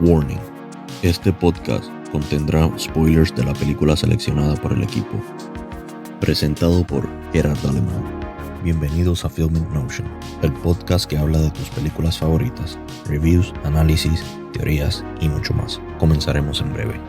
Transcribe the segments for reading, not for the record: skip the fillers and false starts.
Warning. Este podcast contendrá spoilers de la película seleccionada por el equipo. Presentado por Gerard Alemán. Bienvenidos a Film in Notion, el podcast que habla de tus películas favoritas, reviews, análisis, teorías y mucho más. Comenzaremos en breve.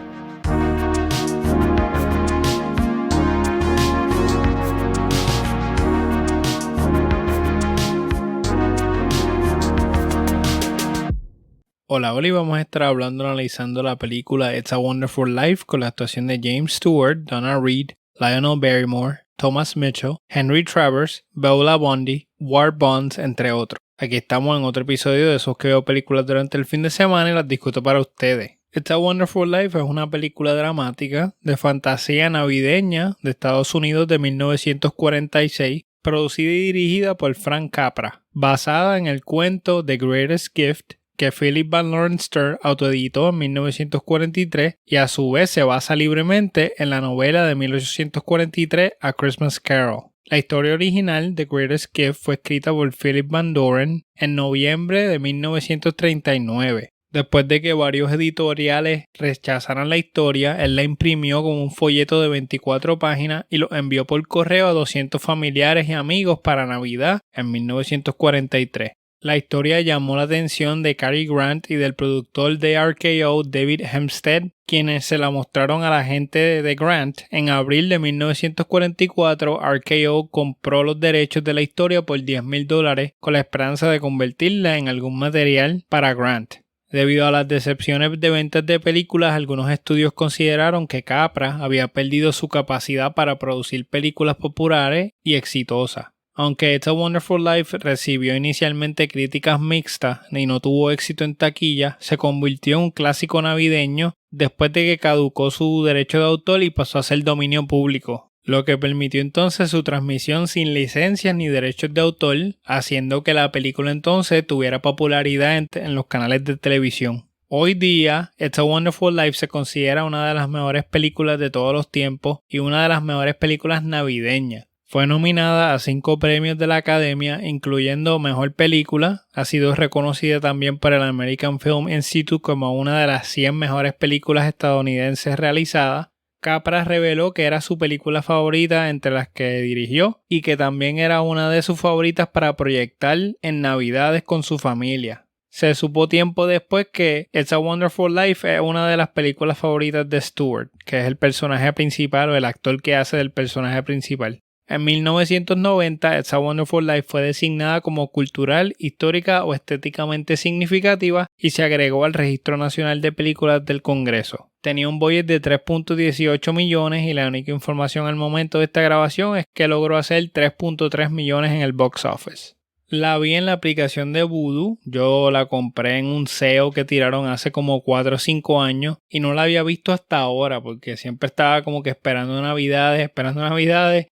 Hola, hoy vamos a estar analizando la película It's a Wonderful Life con la actuación de James Stewart, Donna Reed, Lionel Barrymore, Thomas Mitchell, Henry Travers, Beulah Bondi, Ward Bonds, entre otros. Aquí estamos en otro episodio de esos que veo películas durante el fin de semana y las discuto para ustedes. It's a Wonderful Life es una película dramática de fantasía navideña de Estados Unidos de 1946, producida y dirigida por Frank Capra, basada en el cuento The Greatest Gift, que Philip Van Lorenster autoeditó en 1943 y a su vez se basa libremente en la novela de 1843 A Christmas Carol. La historia original de Greatest Gift fue escrita por Philip Van Doren en noviembre de 1939. Después de que varios editoriales rechazaran la historia, él la imprimió como un folleto de 24 páginas y lo envió por correo a 200 familiares y amigos para Navidad en 1943. La historia llamó la atención de Cary Grant y del productor de RKO, David Hempstead, quienes se la mostraron a la gente de Grant. En abril de 1944, RKO compró los derechos de la historia por $10,000 con la esperanza de convertirla en algún material para Grant. Debido a las decepciones de ventas de películas, algunos estudios consideraron que Capra había perdido su capacidad para producir películas populares y exitosas. Aunque It's a Wonderful Life recibió inicialmente críticas mixtas y no tuvo éxito en taquilla, se convirtió en un clásico navideño después de que caducó su derecho de autor y pasó a ser dominio público, lo que permitió entonces su transmisión sin licencias ni derechos de autor, haciendo que la película entonces tuviera popularidad en los canales de televisión. Hoy día, It's a Wonderful Life se considera una de las mejores películas de todos los tiempos y una de las mejores películas navideñas. Fue nominada a 5 premios de la Academia, incluyendo Mejor Película. Ha sido reconocida también por el American Film Institute como una de las 100 mejores películas estadounidenses realizadas. Capra reveló que era su película favorita entre las que dirigió y que también era una de sus favoritas para proyectar en Navidades con su familia. Se supo tiempo después que It's a Wonderful Life es una de las películas favoritas de Stewart, que es el personaje principal o el actor que hace del personaje principal. En 1990, It's a Wonderful Life fue designada como cultural, histórica o estéticamente significativa y se agregó al Registro Nacional de Películas del Congreso. Tenía un budget de $3.18 millones y la única información al momento de esta grabación es que logró hacer $3.3 millones en el box office. La vi en la aplicación de Vudu, yo la compré en un SEO que tiraron hace como 4 o 5 años y no la había visto hasta ahora porque siempre estaba como que esperando navidades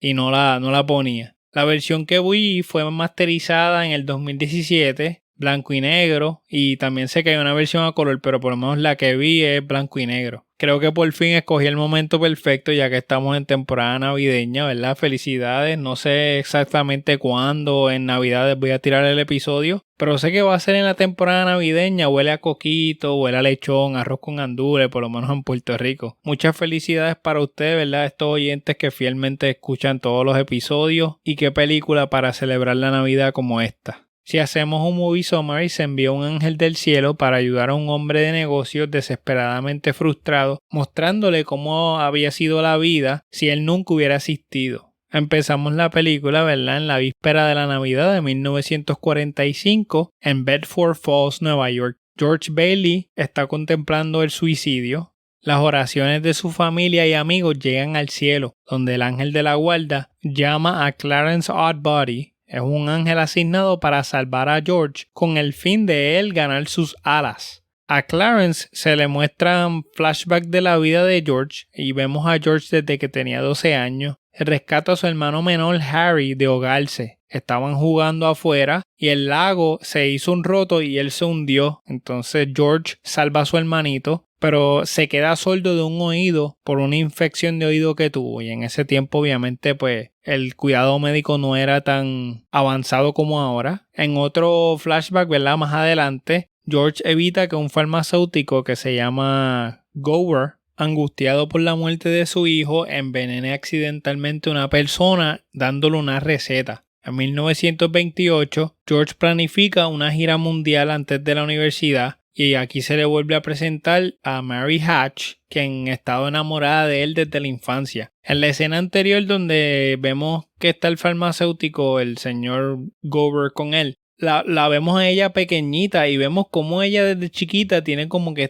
y no la ponía. La versión que vi fue masterizada en el 2017, blanco y negro, y también sé que hay una versión a color, pero por lo menos la que vi es blanco y negro. Creo que por fin escogí el momento perfecto ya que estamos en temporada navideña, ¿verdad? Felicidades, no sé exactamente cuándo en Navidades voy a tirar el episodio, pero sé que va a ser en la temporada navideña, huele a coquito, huele a lechón, arroz con gandules, por lo menos en Puerto Rico. Muchas felicidades para ustedes, ¿verdad? Estos oyentes que fielmente escuchan todos los episodios y qué película para celebrar la Navidad como esta. Si hacemos un movie summary, se envió un ángel del cielo para ayudar a un hombre de negocios desesperadamente frustrado, mostrándole cómo había sido la vida si él nunca hubiera asistido. Empezamos la película, ¿verdad?, en la víspera de la Navidad de 1945 en Bedford Falls, Nueva York. George Bailey está contemplando el suicidio. Las oraciones de su familia y amigos llegan al cielo, donde el ángel de la guarda llama a Clarence Oddbody. Es un ángel asignado para salvar a George con el fin de él ganar sus alas. A Clarence se le muestran flashbacks de la vida de George y vemos a George desde que tenía 12 años. Rescata a su hermano menor Harry de ahogarse. Estaban jugando afuera y el lago se hizo un roto y él se hundió. Entonces George salva a su hermanito, pero se queda sordo de un oído por una infección de oído que tuvo. Y en ese tiempo obviamente pues el cuidado médico no era tan avanzado como ahora. En otro flashback, ¿verdad?, más adelante, George evita que un farmacéutico que se llama Gower, angustiado por la muerte de su hijo, envenene accidentalmente a una persona dándole una receta. En 1928, George planifica una gira mundial antes de la universidad y aquí se le vuelve a presentar a Mary Hatch, quien estaba enamorada de él desde la infancia. En la escena anterior donde vemos que está el farmacéutico, el señor Gower con él, la vemos a ella pequeñita y vemos cómo ella desde chiquita tiene como que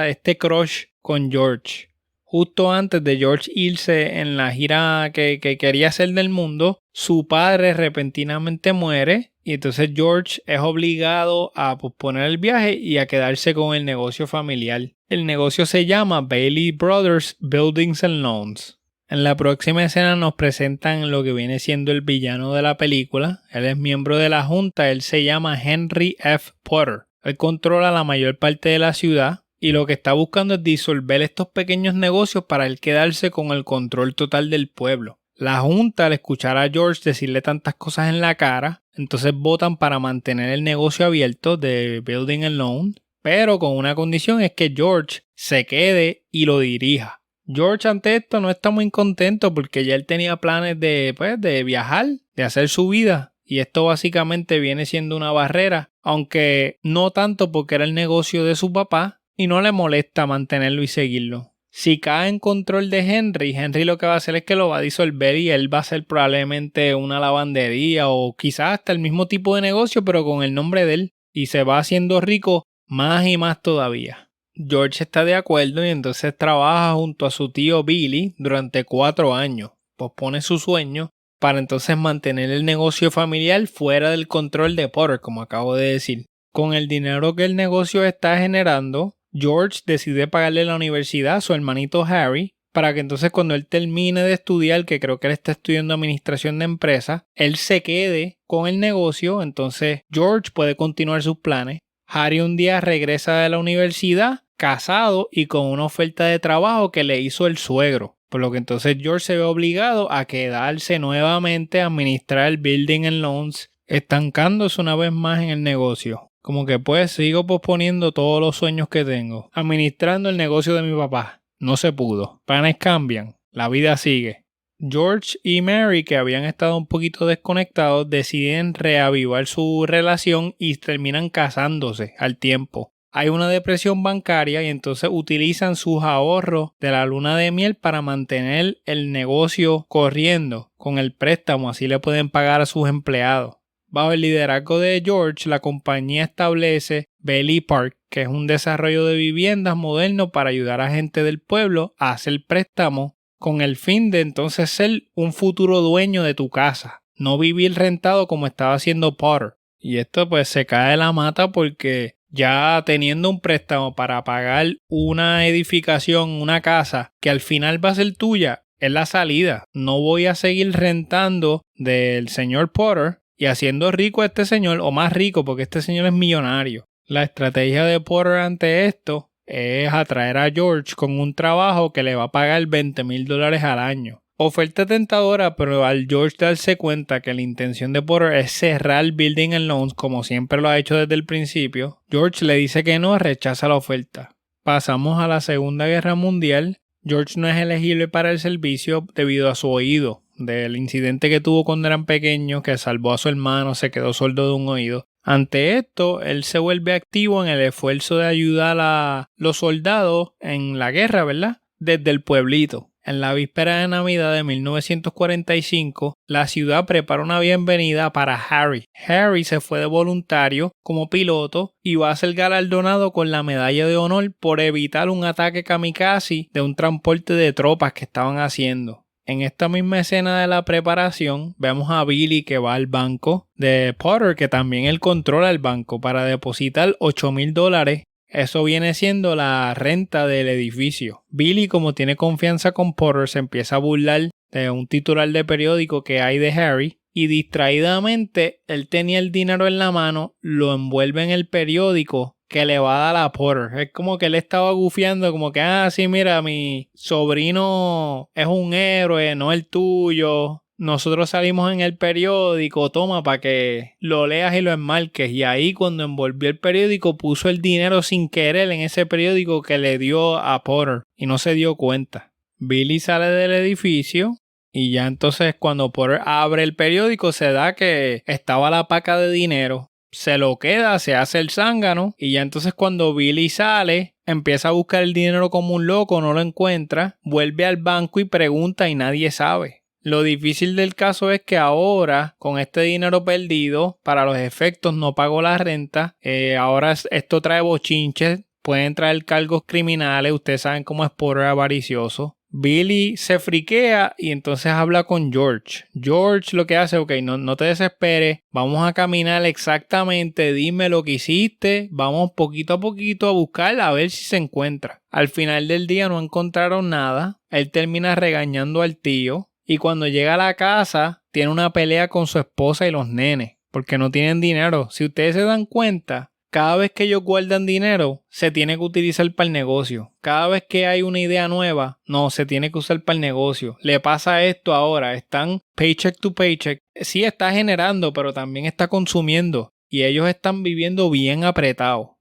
este crush con George. Justo antes de George irse en la gira que quería hacer del mundo, su padre repentinamente muere y entonces George es obligado a posponer el viaje y a quedarse con el negocio familiar. El negocio se llama Bailey Brothers Buildings and Loans. En la próxima escena nos presentan lo que viene siendo el villano de la película. Él es miembro de la junta, él se llama Henry F. Potter. Él controla la mayor parte de la ciudad y lo que está buscando es disolver estos pequeños negocios para él quedarse con el control total del pueblo. La junta, al escuchar a George decirle tantas cosas en la cara, entonces votan para mantener el negocio abierto de Building and Loan, pero con una condición, es que George se quede y lo dirija. George ante esto no está muy contento porque ya él tenía planes de viajar, de hacer su vida. Y esto básicamente viene siendo una barrera, aunque no tanto porque era el negocio de su papá y no le molesta mantenerlo y seguirlo. Si cae en control de Henry lo que va a hacer es que lo va a disolver y él va a hacer probablemente una lavandería o quizás hasta el mismo tipo de negocio pero con el nombre de él y se va haciendo rico más y más todavía. George está de acuerdo y entonces trabaja junto a su tío Billy durante 4 años. Pospone su sueño para entonces mantener el negocio familiar fuera del control de Potter, como acabo de decir. Con el dinero que el negocio está generando, George decide pagarle la universidad a su hermanito Harry para que entonces cuando él termine de estudiar, que creo que él está estudiando administración de empresas, él se quede con el negocio, entonces George puede continuar sus planes. Harry un día regresa de la universidad casado y con una oferta de trabajo que le hizo el suegro, por lo que entonces George se ve obligado a quedarse nuevamente a administrar el Building and Loans, estancándose una vez más en el negocio. Como que pues sigo posponiendo todos los sueños que tengo, administrando el negocio de mi papá. No se pudo. Planes cambian, la vida sigue. George y Mary, que habían estado un poquito desconectados, deciden reavivar su relación y terminan casándose al tiempo. Hay una depresión bancaria y entonces utilizan sus ahorros de la luna de miel para mantener el negocio corriendo con el préstamo, así le pueden pagar a sus empleados. Bajo el liderazgo de George, la compañía establece Bailey Park, que es un desarrollo de viviendas moderno para ayudar a gente del pueblo a hacer préstamos con el fin de entonces ser un futuro dueño de tu casa, no vivir rentado como estaba haciendo Potter. Y esto pues se cae de la mata porque ya teniendo un préstamo para pagar una edificación, una casa que al final va a ser tuya, es la salida. No voy a seguir rentando del señor Potter y haciendo rico a este señor, o más rico porque este señor es millonario. La estrategia de Potter ante esto es atraer a George con un trabajo que le va a pagar $20,000 al año. Oferta tentadora, pero al George darse cuenta que la intención de Potter es cerrar Building and Loans como siempre lo ha hecho desde el principio, George le dice que no, rechaza la oferta. Pasamos a la Segunda Guerra Mundial. George no es elegible para el servicio debido a su oído, del incidente que tuvo cuando eran pequeños, que salvó a su hermano, se quedó sordo de un oído. Ante esto, él se vuelve activo en el esfuerzo de ayudar a los soldados en la guerra, ¿verdad? Desde el pueblito. En la víspera de Navidad de 1945, la ciudad prepara una bienvenida para Harry. Harry se fue de voluntario como piloto y va a ser galardonado con la medalla de honor por evitar un ataque kamikaze de un transporte de tropas que estaban haciendo. En esta misma escena de la preparación, vemos a Billy que va al banco de Potter, que también él controla el banco, para depositar $8,000. Eso viene siendo la renta del edificio. Billy, como tiene confianza con Potter, se empieza a burlar de un titular de periódico que hay de Harry y distraídamente él tenía el dinero en la mano, lo envuelve en el periódico que le va a dar a Potter. Es como que él estaba gufiando, como que, sí, mira, mi sobrino es un héroe, no el tuyo. nosotros salimos en el periódico, toma, para que lo leas y lo enmarques. Y ahí cuando envolvió el periódico puso el dinero sin querer en ese periódico que le dio a Potter y no se dio cuenta. Billy sale del edificio y ya entonces cuando Potter abre el periódico se da que estaba la paca de dinero. Se lo queda, se hace el zángano y ya entonces cuando Billy sale, empieza a buscar el dinero como un loco, no lo encuentra, vuelve al banco y pregunta y nadie sabe. Lo difícil del caso es que ahora, con este dinero perdido, para los efectos no pagó la renta, ahora esto trae bochinches, pueden traer cargos criminales, ustedes saben cómo es Potter avaricioso. Billy se friquea y entonces habla con George. George lo que hace, ok, no te desesperes, vamos a caminar exactamente, dime lo que hiciste, vamos poquito a poquito a buscar a ver si se encuentra. Al final del día no encontraron nada, él termina regañando al tío y cuando llega a la casa tiene una pelea con su esposa y los nenes porque no tienen dinero. Si ustedes se dan cuenta, cada vez que ellos guardan dinero, se tiene que utilizar para el negocio. Cada vez que hay una idea nueva, no, se tiene que usar para el negocio. Le pasa esto ahora, están paycheck to paycheck. Sí está generando, pero también está consumiendo. Y ellos están viviendo bien apretados.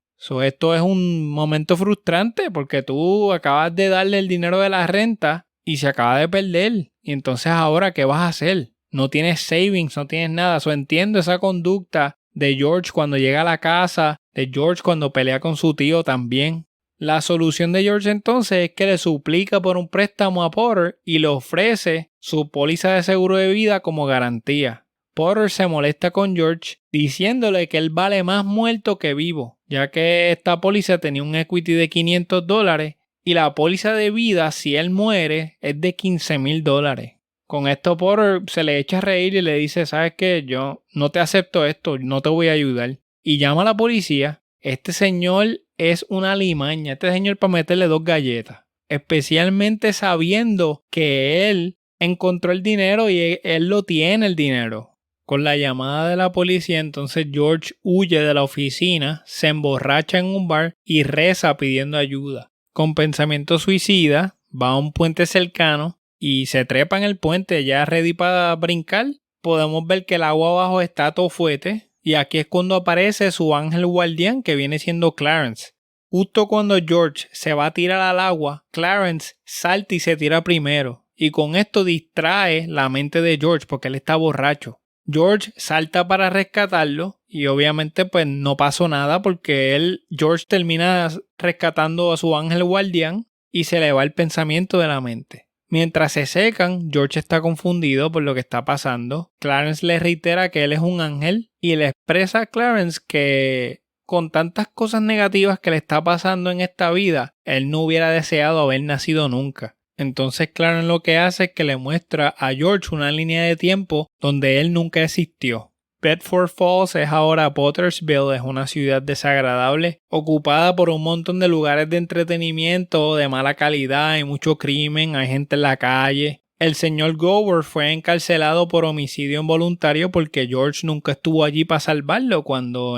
Esto es un momento frustrante porque tú acabas de darle el dinero de la renta y se acaba de perder. Y entonces ahora, ¿qué vas a hacer? No tienes savings, no tienes nada. Entiendo esa conducta de George cuando llega a la casa, de George cuando pelea con su tío también. La solución de George entonces es que le suplica por un préstamo a Potter y le ofrece su póliza de seguro de vida como garantía. Potter se molesta con George diciéndole que él vale más muerto que vivo, ya que esta póliza tenía un equity de $500 y la póliza de vida, si él muere, es de $15,000. Con esto Potter se le echa a reír y le dice, ¿sabes qué? Yo no te acepto esto, no te voy a ayudar. Y llama a la policía. Este señor es una alimaña. Este señor para meterle 2 galletas. Especialmente sabiendo que él encontró el dinero y él lo tiene el dinero. Con la llamada de la policía, entonces George huye de la oficina, se emborracha en un bar y reza pidiendo ayuda. Con pensamiento suicida, va a un puente cercano y se trepa en el puente ya ready para brincar. Podemos ver que el agua abajo está todo fuerte y aquí es cuando aparece su ángel guardián que viene siendo Clarence. Justo cuando George se va a tirar al agua, Clarence salta y se tira primero y con esto distrae la mente de George porque él está borracho. George salta para rescatarlo y obviamente pues no pasó nada porque George termina rescatando a su ángel guardián y se le va el pensamiento de la mente. Mientras se secan, George está confundido por lo que está pasando. Clarence le reitera que él es un ángel y le expresa a Clarence que con tantas cosas negativas que le está pasando en esta vida, él no hubiera deseado haber nacido nunca. Entonces Clarence lo que hace es que le muestra a George una línea de tiempo donde él nunca existió. Bedford Falls es ahora Pottersville, es una ciudad desagradable, ocupada por un montón de lugares de entretenimiento de mala calidad, hay mucho crimen, hay gente en la calle. El señor Gower fue encarcelado por homicidio involuntario porque George nunca estuvo allí para salvarlo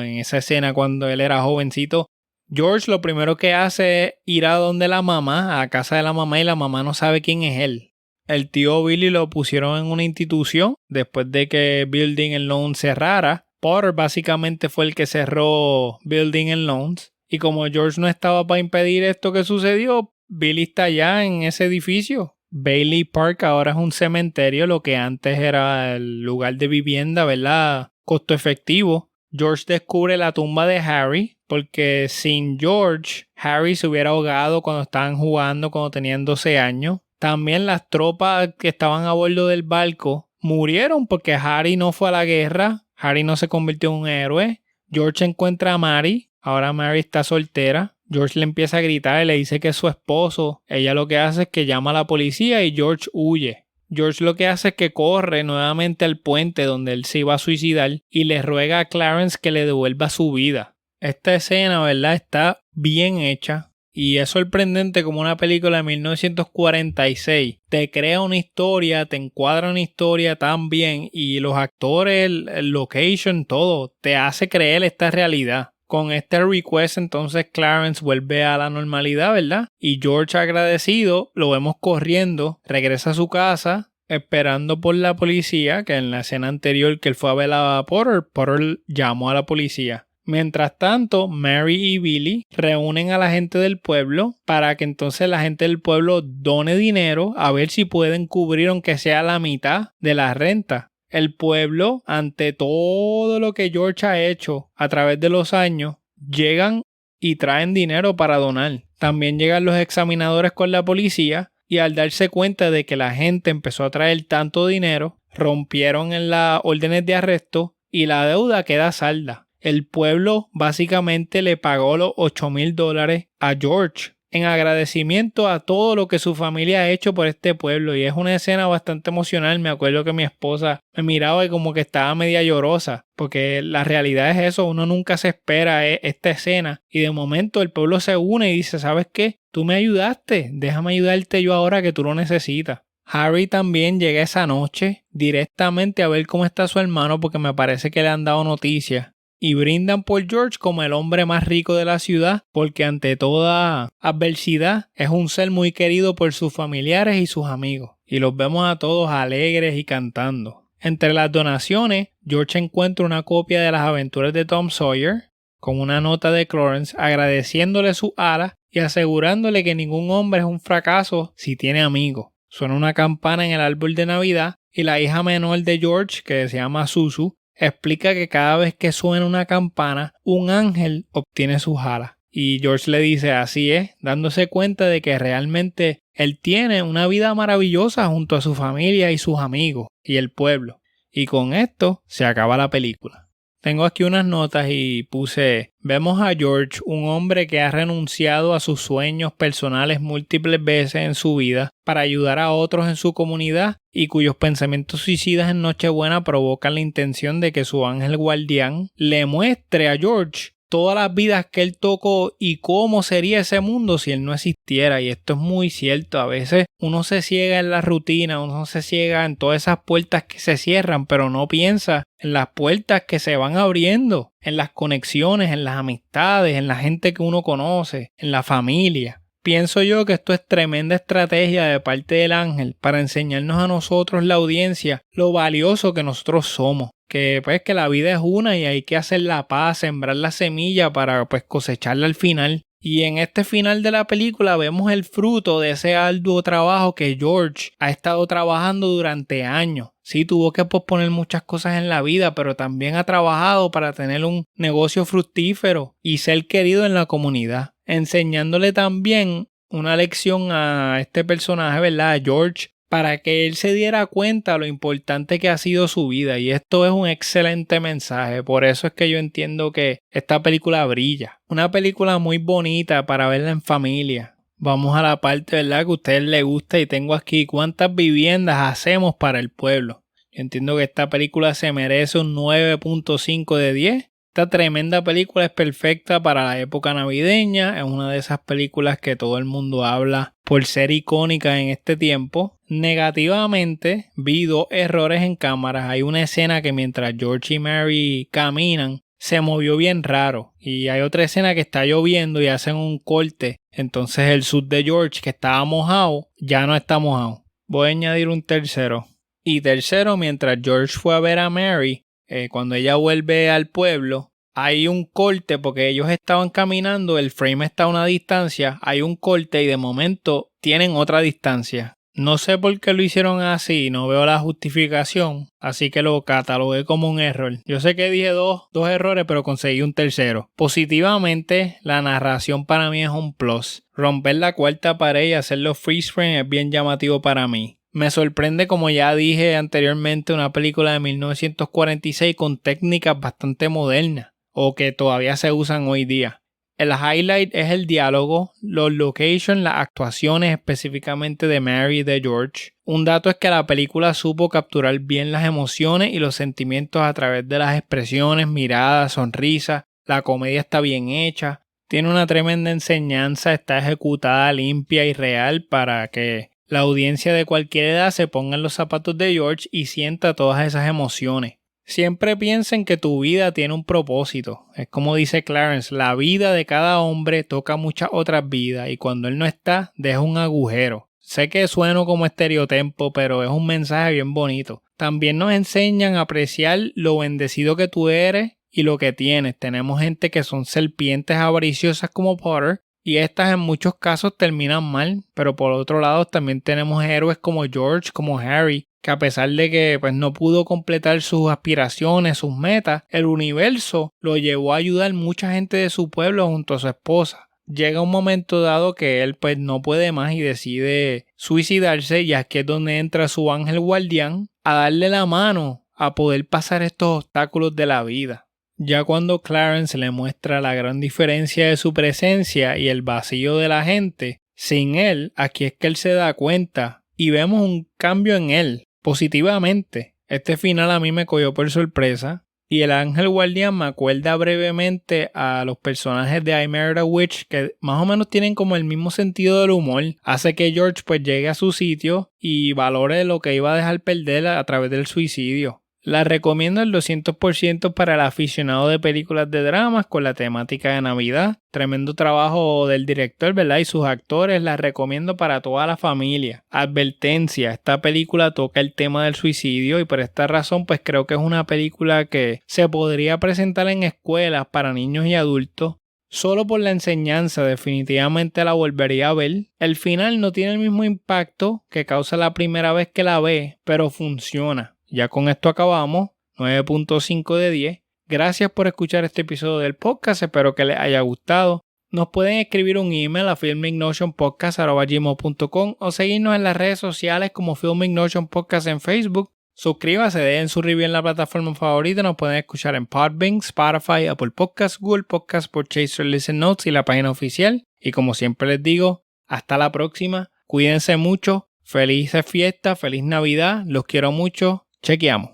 en esa escena cuando él era jovencito. George lo primero que hace es ir a donde la mamá, a casa de la mamá y la mamá no sabe quién es él. El tío Billy lo pusieron en una institución después de que Building and Loans cerrara. Potter básicamente fue el que cerró Building and Loans. Y como George no estaba para impedir esto que sucedió, Billy está allá en ese edificio. Bailey Park ahora es un cementerio, lo que antes era el lugar de vivienda, ¿verdad? Costo efectivo. George descubre la tumba de Harry, porque sin George, Harry se hubiera ahogado cuando estaban jugando, cuando tenían 12 años. También las tropas que estaban a bordo del barco murieron porque Harry no fue a la guerra. Harry no se convirtió en un héroe. George encuentra a Mary. Ahora Mary está soltera. George le empieza a gritar y le dice que es su esposo. Ella lo que hace es que llama a la policía y George huye. George lo que hace es que corre nuevamente al puente donde él se iba a suicidar y le ruega a Clarence que le devuelva su vida. Esta escena, ¿verdad? Está bien hecha. Y es sorprendente como una película de 1946 te crea una historia, te encuadra una historia tan bien y los actores, el location, todo, te hace creer esta realidad. Con este request entonces Clarence vuelve a la normalidad, ¿verdad? Y George agradecido, lo vemos corriendo, regresa a su casa, esperando por la policía, que en la escena anterior que él fue a ver a Potter llamó a la policía. Mientras tanto, Mary y Billy reúnen a la gente del pueblo para que entonces la gente del pueblo done dinero a ver si pueden cubrir aunque sea la mitad de la renta. El pueblo, ante todo lo que George ha hecho a través de los años, llegan y traen dinero para donar. También llegan los examinadores con la policía y al darse cuenta de que la gente empezó a traer tanto dinero, rompieron en las órdenes de arresto y la deuda queda salda. El pueblo básicamente le pagó los $8,000 a George en agradecimiento a todo lo que su familia ha hecho por este pueblo, y es una escena bastante emocional. Me acuerdo que mi esposa me miraba y como que estaba media llorosa, porque la realidad es eso, uno nunca se espera esta escena y de momento el pueblo se une y dice, ¿sabes qué? Tú me ayudaste, déjame ayudarte yo ahora que tú lo necesitas. Harry también llega esa noche directamente a ver cómo está su hermano porque me parece que le han dado noticias. Y brindan por George como el hombre más rico de la ciudad porque ante toda adversidad es un ser muy querido por sus familiares y sus amigos. Y los vemos a todos alegres y cantando. Entre las donaciones, George encuentra una copia de las aventuras de Tom Sawyer con una nota de Clarence agradeciéndole sus alas y asegurándole que ningún hombre es un fracaso si tiene amigos. Suena una campana en el árbol de Navidad y la hija menor de George, que se llama Susu, explica que cada vez que suena una campana, un ángel obtiene sus alas. Y George le dice así es, dándose cuenta de que realmente él tiene una vida maravillosa junto a su familia y sus amigos y el pueblo. Y con esto se acaba la película. Tengo aquí unas notas y puse, vemos a George, un hombre que ha renunciado a sus sueños personales múltiples veces en su vida para ayudar a otros en su comunidad y cuyos pensamientos suicidas en Nochebuena provocan la intención de que su ángel guardián le muestre a George todas las vidas que él tocó y cómo sería ese mundo si él no existiera. Y esto es muy cierto, a veces uno se ciega en la rutina, uno se ciega en todas esas puertas que se cierran, pero no piensa en las puertas que se van abriendo, en las conexiones, en las amistades, en la gente que uno conoce, en la familia. Pienso yo que esto es tremenda estrategia de parte del ángel para enseñarnos a nosotros, la audiencia, lo valioso que nosotros somos. Que pues que la vida es una y hay que hacer la paz, sembrar la semilla para pues cosecharla al final. Y en este final de la película vemos el fruto de ese arduo trabajo que George ha estado trabajando durante años. Sí, tuvo que posponer muchas cosas en la vida, pero también ha trabajado para tener un negocio fructífero y ser querido en la comunidad, enseñándole también una lección a este personaje, ¿verdad? A George, para que él se diera cuenta de lo importante que ha sido su vida. Y esto es un excelente mensaje. Por eso es que yo entiendo que esta película brilla. Una película muy bonita para verla en familia. Vamos a la parte, ¿verdad?, que a ustedes les gusta y tengo aquí cuántas viviendas hacemos para el pueblo. Yo entiendo que esta película se merece un 9.5 de 10. Esta tremenda película es perfecta para la época navideña, es una de esas películas que todo el mundo habla por ser icónica en este tiempo. Negativamente, vi 2 errores en cámaras. Hay una escena que mientras George y Mary caminan, se movió bien raro. Y hay otra escena que está lloviendo y hacen un corte. Entonces el suit de George, que estaba mojado, ya no está mojado. Voy a añadir un tercero. Y tercero, mientras George fue a ver a Mary, cuando ella vuelve al pueblo, hay un corte porque ellos estaban caminando, el frame está a una distancia, hay un corte y de momento tienen otra distancia. No sé por qué lo hicieron así, no veo la justificación, así que lo catalogué como un error. Yo sé que dije dos errores, pero conseguí un tercero. Positivamente, la narración para mí es un plus. Romper la cuarta pared y hacer los freeze frame es bien llamativo para mí. Me sorprende, como ya dije anteriormente, una película de 1946 con técnicas bastante modernas o que todavía se usan hoy día. El highlight es el diálogo, los locations, las actuaciones específicamente de Mary y de George. Un dato es que la película supo capturar bien las emociones y los sentimientos a través de las expresiones, miradas, sonrisas. La comedia está bien hecha, tiene una tremenda enseñanza, está ejecutada limpia y real para que la audiencia de cualquier edad se ponga en los zapatos de George y sienta todas esas emociones. Siempre piensen que tu vida tiene un propósito. Es como dice Clarence, la vida de cada hombre toca muchas otras vidas y cuando él no está, deja un agujero. Sé que sueno como estereotipo, pero es un mensaje bien bonito. También nos enseñan a apreciar lo bendecido que tú eres y lo que tienes. Tenemos gente que son serpientes avariciosas como Potter y estas en muchos casos terminan mal, pero por otro lado también tenemos héroes como George, como Harry, que a pesar de que pues, no pudo completar sus aspiraciones, sus metas, el universo lo llevó a ayudar a mucha gente de su pueblo junto a su esposa. Llega un momento dado que él pues no puede más y decide suicidarse, y aquí es donde entra su ángel guardián a darle la mano a poder pasar estos obstáculos de la vida. Ya cuando Clarence le muestra la gran diferencia de su presencia y el vacío de la gente, sin él, aquí es que él se da cuenta y vemos un cambio en él, positivamente. Este final a mí me cogió por sorpresa. Y el ángel guardián me acuerda brevemente a los personajes de I Married a Witch, que más o menos tienen como el mismo sentido del humor. Hace que George pues llegue a su sitio y valore lo que iba a dejar perder a través del suicidio. La recomiendo al 200% para el aficionado de películas de dramas con la temática de Navidad. Tremendo trabajo del director, ¿verdad? Y sus actores. La recomiendo para toda la familia. Advertencia, esta película toca el tema del suicidio y por esta razón pues creo que es una película que se podría presentar en escuelas para niños y adultos. Solo por la enseñanza definitivamente la volvería a ver. El final no tiene el mismo impacto que causa la primera vez que la ve, pero funciona. Ya con esto acabamos, 9.5 de 10. Gracias por escuchar este episodio del podcast, espero que les haya gustado. Nos pueden escribir un email a filmicnotionpodcast@gmail.com o seguirnos en las redes sociales como Filmic Notion Podcast en Facebook. Suscríbase, den su review en la plataforma favorita. Nos pueden escuchar en Podbean, Spotify, Apple Podcasts, Google Podcasts, Podchaser, Listen Notes y la página oficial. Y como siempre les digo, hasta la próxima. Cuídense mucho. Felices fiestas, feliz Navidad. Los quiero mucho. Chequeamos.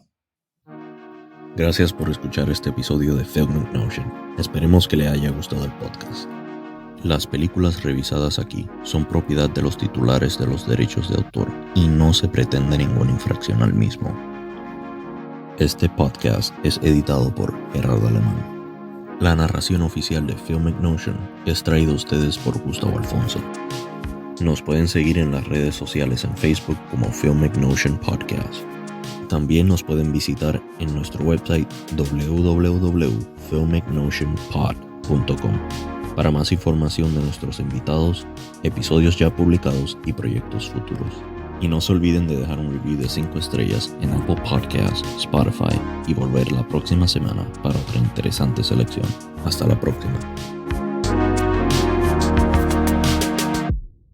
Gracias por escuchar este episodio de Filmic Notion. Esperemos que le haya gustado el podcast. Las películas revisadas aquí son propiedad de los titulares de los derechos de autor y no se pretende ninguna infracción al mismo. Este podcast es editado por Gerardo Alemán. La narración oficial de Filmic Notion es traída a ustedes por Gustavo Alfonso. Nos pueden seguir en las redes sociales en Facebook como Filmic Notion Podcast. También nos pueden visitar en nuestro website www.filmicnotionpod.com para más información de nuestros invitados, episodios ya publicados y proyectos futuros. Y no se olviden de dejar un review de 5 estrellas en Apple Podcasts, Spotify y volver la próxima semana para otra interesante selección. Hasta la próxima.